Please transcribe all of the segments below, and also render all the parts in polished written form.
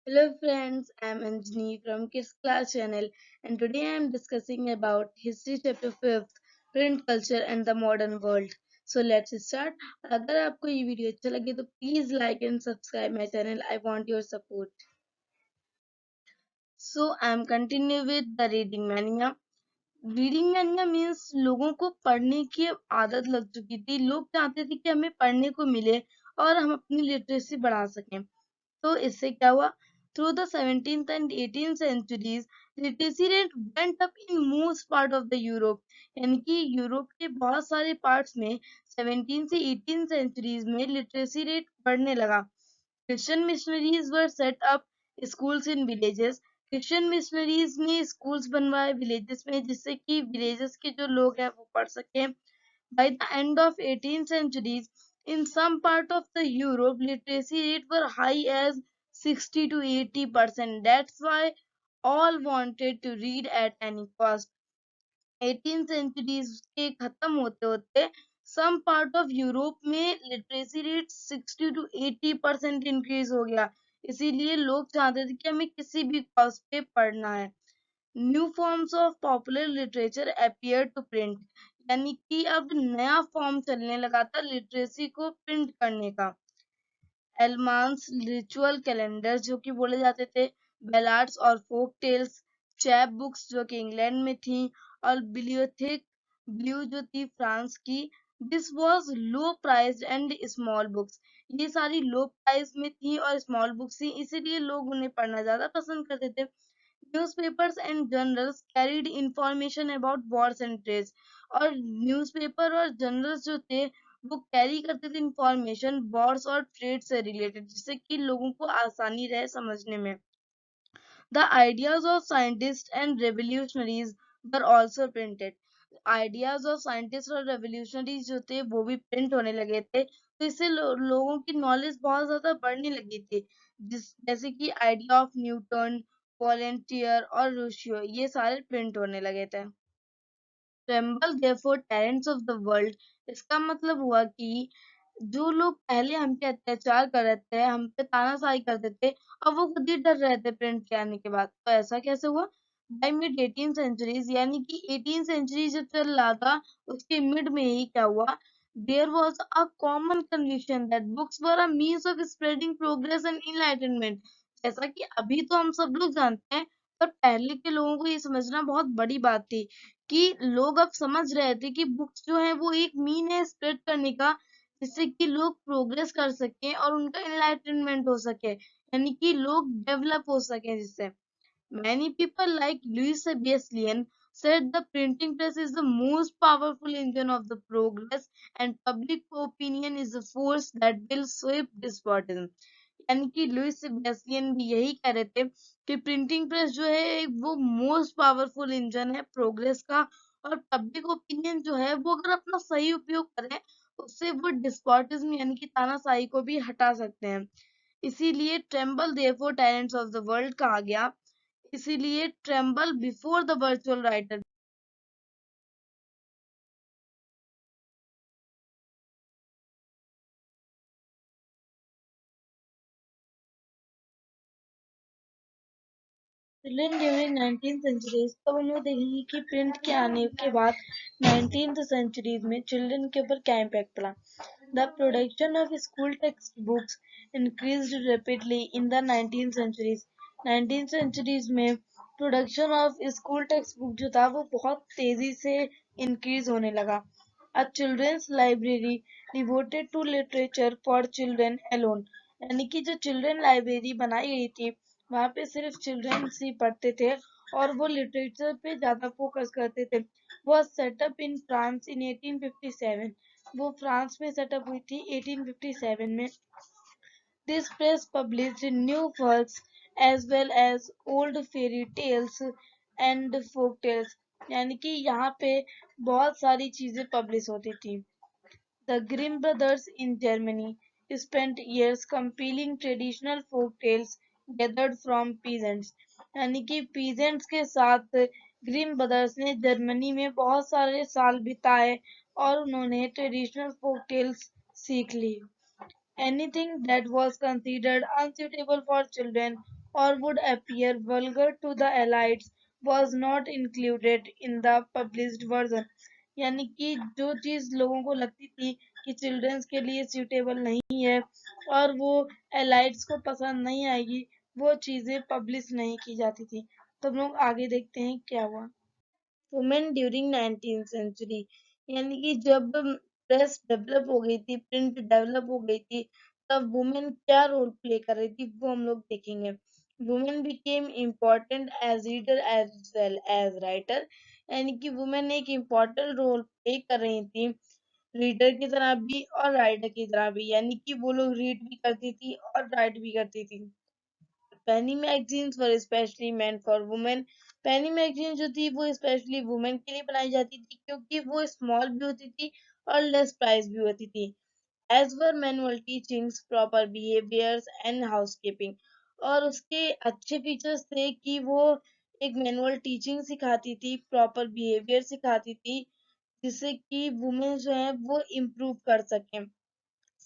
Hello friends, I'm Anjani from Kids Class channel and today I am discussing about History chapter 5th, Print Culture and the Modern World. So let's start. अगर आपको ये video अच्छा लगे तो please like and subscribe my channel. I want your support. So I'm continue with the reading mania. Reading mania means लोगों को पढ़ने की आदत लग चुकी थी। लोग चाहते थे कि हमें पढ़ने को मिले और हम अपनी लिटरेसी बढ़ा सकें। तो इससे क्या हुआ? Through the 17th and 18th centuries, literacy rate went up in most part of the Europe. यानी कि यूरोप के बहुत सारे पार्ट्स में 17 से 18 सेंचुरीज में लिटरेसी रेट बढ़ने लगा। Christian missionaries were set up schools in villages. Christian missionaries ने स्कूल्स बनवाए विलेजेस में, जिससे कि विलेजेस के जो लोग हैं वो पढ़ सके। By the end of 18th centuries, in some part of the Europe, literacy rate were high as 60 to 80%. That's why all wanted to read at any cost. 18th centuries के खत्म होते होते some part of यूरोप में literacy rate 60 to 80% increase हो गया। इसीलिए लोग चाहते थे कि हमें किसी भी कॉस्ट पे पढ़ना है। New forms of popular literature appear to print. यानी कि अब नया फॉर्म चलने लगा था लिटरेसी को प्रिंट करने का। एलमांस रिचुअल कैलेंडर जो कि बोले जाते थे, बेलार्ड्स और फोक टेल्स, चैप बुक्स जो कि इंग्लैंड में थी, और बिलियोथिक ब्लू जो थी फ्रांस की। This was low priced and small books. ये सारी लो प्राइस में थी और स्मॉल बुक्स थी, इसीलिए लोग उन्हें पढ़ना ज्यादा पसंद करते थे। Newspapers and journals carried information about wars and trades। और न्यूज़पेपर और जर्नल्स जो थे वो कैरी करते थे इंफॉर्मेशन वॉर्स और ट्रेड से रिलेटेड, जिससे कि लोगों को आसानी रहे समझने में। The ideas of scientists and revolutionaries were also printed। Ideas of scientist और रेवोल्यूशनरीज जो थे वो भी प्रिंट होने लगे थे, तो इससे लोगों की नॉलेज बहुत ज्यादा बढ़ने लगी थी। जैसे कि आइडिया ऑफ न्यूटन, वॉलेंटियर और रूशियो, ये सारे प्रिंट होने लगे थे। Tremble therefore tyrants of the world. इसका मतलब हुआ कि जो लोग पहले हम पे अत्याचार कर रहे थे, हम पे तानाशाही करते थे, अब वो खुद ही डर रहे थे प्रिंट के आने के बाद। तो ऐसा कैसे हुआ? बाय मिड 18 सेंचुरीज, यानी कि 18 सेंचुरी जब चल रहा था उसके मिड में ही क्या हुआ? There was a common conviction that books were a means of spreading progress and enlightenment. जैसा कि अभी तो हम सब लोग जानते हैं, पर पहले के लोगों को ये समझना बहुत बड़ी बात थी कि लोग अब समझ रहे थे कि बुक्स जो है वो एक मीन है स्प्रेड करने का, जिससे कि लोग प्रोग्रेस कर सकें और उनका एनलाइटनमेंट हो सके, यानी कि लोग डेवलप हो सके जिससे। Many people like Louis Sebastien said the printing press is the most powerful engine of the progress and public opinion is the force that will sweep despotism। यानी कि लुइस सेबेस्टियन भी यही कह रहे थे कि प्रिंटिंग प्रेस जो है वो मोस्ट पावरफुल इंजन है प्रोग्रेस का, और पब्लिक ओपिनियन जो है वो अगर अपना सही उपयोग करें उससे वो डिस्पोटिज्म यानी कि तानाशाही को भी हटा सकते हैं। इसीलिए tremble therefore tyrants of the world कहा गया। इसीलिए tremble before the virtual writer. Children during 19th centuries, तब हम लोग देखेंगे कि प्रिंट के आने के बाद 19th centuries में चिल्ड्रन के ऊपर क्या इम्पैक्ट पड़ा। The production of school text books increased rapidly in the 19th centuries। 19th centuries में production of school text book जो था वो बहुत तेजी से इंक्रीज होने लगा। A children's library devoted to literature for children alone. यानी कि जो चिल्ड्रन लाइब्रेरी बनाई गई थी वहां पे सिर्फ चिल्ड्रंस ही पढ़ते थे और वो लिटरेचर पे ज्यादा फोकस करते थे। वो सेटअप इन फ्रांस इन 1857। वो फ्रांस में सेटअप हुई थी 1857 में। This press published new works as well as old fairy tales and folk tales. यानी कि यहाँ पे बहुत सारी चीजें पब्लिश होती थी। The Grimm brothers in Germany spent years compiling traditional folk tales gathered from peasants। यानी कि peasants के साथ ग्रिम ब्रदर्स ने जर्मनी में बहुत सारे साल बिताए और उन्होंने ट्रेडिशनल फोक टेल्स सीख ली। Anything that was considered unsuitable for children or would appear vulgar to the elites was not included in the published version। यानी कि जो चीज लोगों को लगती थी कि चिल्ड्रंस के लिए सूटेबल नहीं है और वो एलाइट्स को पसंद नहीं आएगी, वो चीजें पब्लिश नहीं की जाती थी। तो हम लोग आगे देखते हैं क्या हुआ। वुमेन ड्यूरिंग 19th सेंचुरी, यानी कि जब प्रेस डेवलप हो गई थी, प्रिंट डेवलप हो गई थी, तब वुमेन क्या रोल प्ले कर रही थी वो हम लोग देखेंगे। Women became important as reader as well as writer, यानी कि वुमेन एक इम्पोर्टेंट रोल प्ले कर रही थी, रीडर की तरह भी और राइटर की तरह भी, यानी कि वो लोग रीड भी करती थी और राइट भी करती थी। Penny magazines were specially meant for women. Penny magazine जो थी वो स्पेशली वुमेन के लिए बनाई जाती थी, क्योंकि वो स्मॉल भी होती थी और लेस प्राइस भी होती थी। As were manual teachings, proper behaviours and housekeeping. और उसके अच्छे फीचर्स थे कि वो एक मैनुअल टीचिंग सिखाती थी, प्रॉपर बिहेवियर सिखाती थी, जिससे कि वुमेन जो है वो इम्प्रूव कर सकें।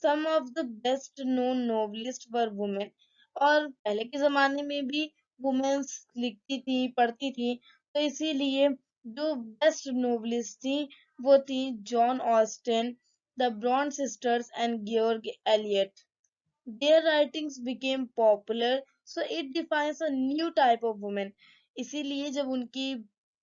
Some of the best known novelist were women. और पहले के जमाने में भी वुमेन्स लिखती थी, पढ़ती थी, तो इसीलिए जो बेस्ट नोवेलिस्ट थी वो थी Jane Austen, the Bronte sisters and george Eliot. Their writings became popular, so it defines a new type of woman। इसीलिए जब उनकी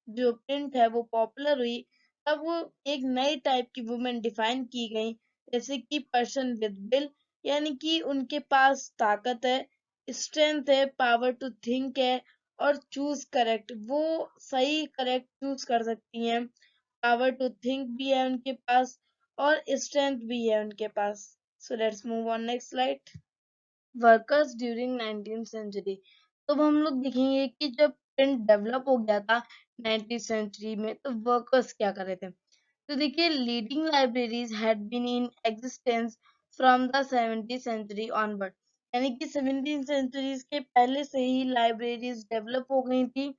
जो प्रिंट है वो पॉपुलर हुई, तब वो एक नई टाइप की वुमेन डिफाइन की गई, जैसे कि पर्सन विद विल, यानी कि उनके पास ताकत है, स्ट्रेंथ है, पावर टू थिंक है और चूज करेक्ट, वो सही करेक्ट चूज कर सकती हैं, पावर टू थिंक भी है उनके पास और स्ट्रेंथ भी है उनके पास। So let's move on next slide. Workers during 19th century, तो हम लोग देखेंगे कि जब प्रिंट डेवलप हो गया था 19th सेंचुरी में, तो वर्कर्स क्या कर रहे थे। तो देखिए, lending libraries had been in existence from the 17th century onward, यानी कि 17th सेंचुरीज के पहले से ही लाइब्रेरीज डेवलप हो गई थी,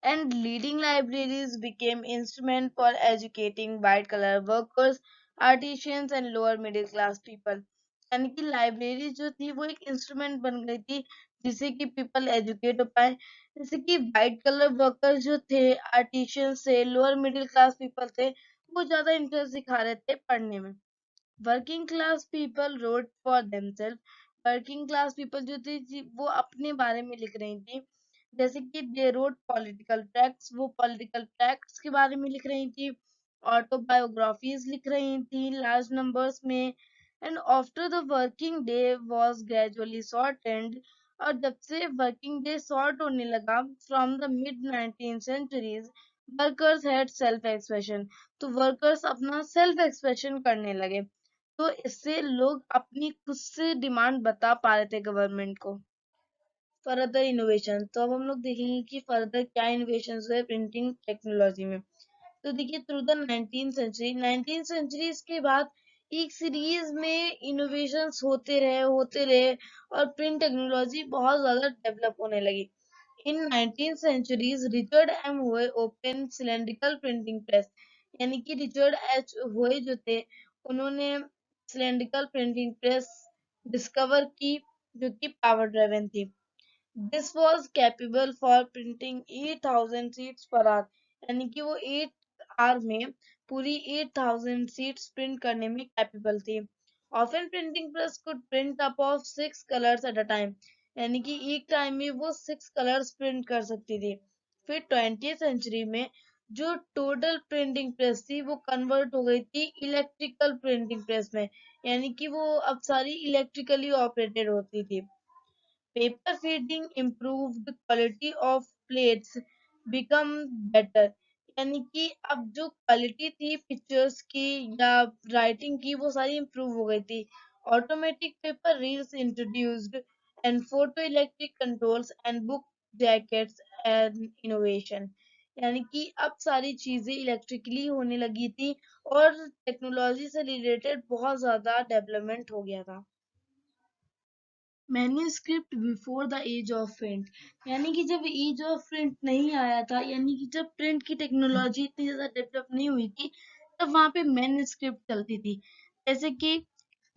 and leading libraries became instrument for educating white collar workers, artisans and lower middle class people। यानी कि लाइब्रेरी जो थी वो एक इंस्ट्रूमेंट बन गई थी जिससे कि पीपल एजुकेट हो पाए, जैसे कि वाइट कलर वर्कर्स जो थे, आर्टिशियंस थे, लोअर मिडिल क्लास पीपल थे, वो ज्यादा इंटरेस्ट दिखा रहे थे पढ़ने में। Working class people wrote for themselves, working class people जो थी वो अपने बारे में लिख रही थी, जैसे कि दे रोड पॉलिटिकल ट्रैक्ट्स, वो पॉलिटिकल ट्रैक्ट्स के बारे में लिख रही थी, ऑटोबायोग्राफीज लिख रही थी लार्ज नंबर्स में। And after the working day was gradually shortened, और जब से वर्किंग डे शॉर्ट होने लगा from the mid 19th centuries, workers had self expression, तो वर्कर्स अपना सेल्फ एक्सप्रेशन करने लगे, तो इससे लोग अपनी खुद से डिमांड बता पा रहे थे गवर्नमेंट को। फर्दर इनोवेशन, तो अब हम लोग देखेंगे कि फर्दर क्या इनोवेशन हुए प्रिंटिंग टेक्नोलॉजी में। तो देखिए, थ्रू द 19th सेंचुरी के बाद एक सीरीज में इनोवेशंस होते रहे और प्रिंट टेक्नोलॉजी बहुत ज्यादा डेवलप होने लगी। इन 19th centuries, रिचर्ड एम हुए ओपन सिलेंड्रिकल प्रिंटिंग प्रेस, यानी कि रिचर्ड एच हुए जो थे, उन्होंने सिलेंड्रिकल प्रिंटिंग प्रेस डिस्कवर की, जो कि पावर ड्राइवन थी। This was capable for printing 8000 seats per hour, यानी कि वो 8 आवर में पूरी 8000 सीट्स प्रिंट करने में कैपेबल थी। Often printing press could print up of 6 colours at a time, यानी कि एक टाइम में वो 6 कलर्स प्रिंट कर सकती थी। फिर 20th सेंचुरी में जो टोटल प्रिंटिंग प्रेस थी वो कन्वर्ट हो गई थी इलेक्ट्रिकल प्रिंटिंग प्रेस में, यानी कि वो अब सारी इलेक्ट्रिकली ऑपरेटेड होती थी। Paper feeding improved quality of plates become better, यानी कि अब जो क्वालिटी थी पिक्चर्स की या राइटिंग की वो सारी इम्प्रूव हो गई थी। Automatic paper reels introduced and photo electric controls and book jackets and innovation, यानी कि अब सारी चीजें इलेक्ट्रिकली होने लगी थी और टेक्नोलॉजी से रिलेटेड बहुत ज्यादा डेवलपमेंट हो गया था। Manuscript before the age of print, यानी कि जब एज ऑफ प्रिंट नहीं आया था, यानी कि जब प्रिंट की टेक्नोलॉजी इतनी ज्यादा डेवलप नहीं हुई थी, तब वहां पे मैन्युस्क्रिप्ट चलती थी। जैसे कि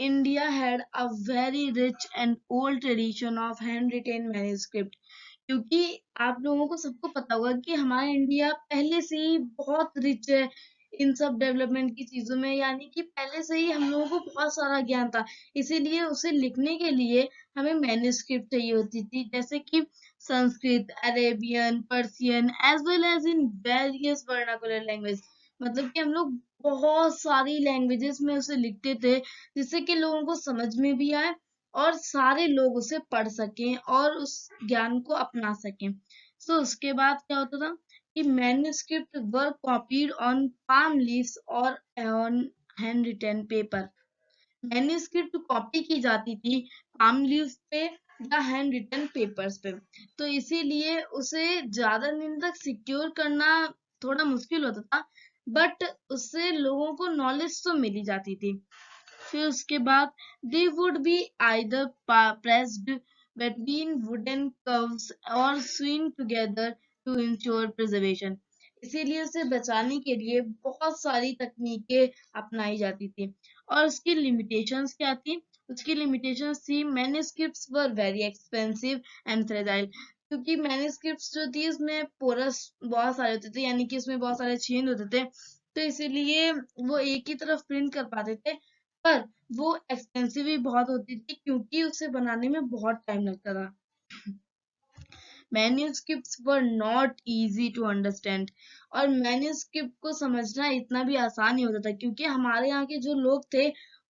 India had a very rich and old tradition of handwritten manuscript. क्योंकि आप लोगों को सबको पता होगा कि हमारा इंडिया पहले से ही बहुत रिच है इन सब डेवलपमेंट की चीजों में, यानी कि पहले से ही हम लोगों को बहुत सारा ज्ञान था। इसीलिए उसे लिखने के लिए हमें मैन्युस्क्रिप्ट चाहिए होती थी, जैसे कि Sanskrit, Arabian, Persian as well as in various vernacular language. मतलब कि हम लोग बहुत सारी लैंग्वेजेस में उसे लिखते थे, जिससे कि लोगों को समझ में भी आए और सारे लोग उसे पढ़ सकें और उस ज्ञान को अपना सकें। उसके बाद क्या होता था कि manuscript were copied on palm leaves और on hand written paper. Manuscript copy की जाती थी पाम लीव्स पे या हैंड रिटन पेपर्स पे। तो इसीलिए उसे ज्यादा दिन तक सिक्योर करना थोड़ा मुश्किल होता था, बट उससे लोगों को नॉलेज तो मिली जाती थी। फिर उसके बाद they would be either pressed between wooden curves or sewn together to ensure preservation। इसीलिए उसे बचाने के लिए बहुत सारी तकनीकें अपनाई जाती थी। और उसकी लिमिटेशंस क्या थी? उसकी लिमिटेशंस थी manuscripts were very expensive and fragile. क्योंकि मैन्युस्क्रिप्ट्स जो थी उसमें पोरस बहुत सारे होते थे, यानी कि उसमें बहुत सारे छेद होते थे, तो इसीलिए वो एक ही तरफ प्रिंट कर पाते थे, पर वो एक्सपेंसिव भी बहुत होती थी क्योंकि उसे बनाने में बहुत टाइम लगता था। Manuscripts were not easy to understand. और मैन्युस्क्रिप्ट को समझना इतना भी आसान नहीं होता था, क्योंकि हमारे यहाँ के जो लोग थे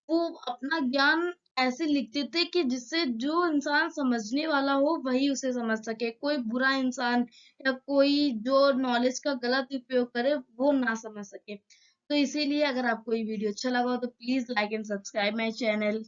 वो अपना ज्ञान ऐसे लिखते थे कि जिससे जो इंसान समझने वाला हो वही उसे समझ सके, कोई बुरा इंसान या कोई जो नॉलेज का गलत उपयोग करे वो ना समझ सके। तो इसीलिए अगर आपको ये वीडियो अच्छा लगा हो तो please like and subscribe my channel.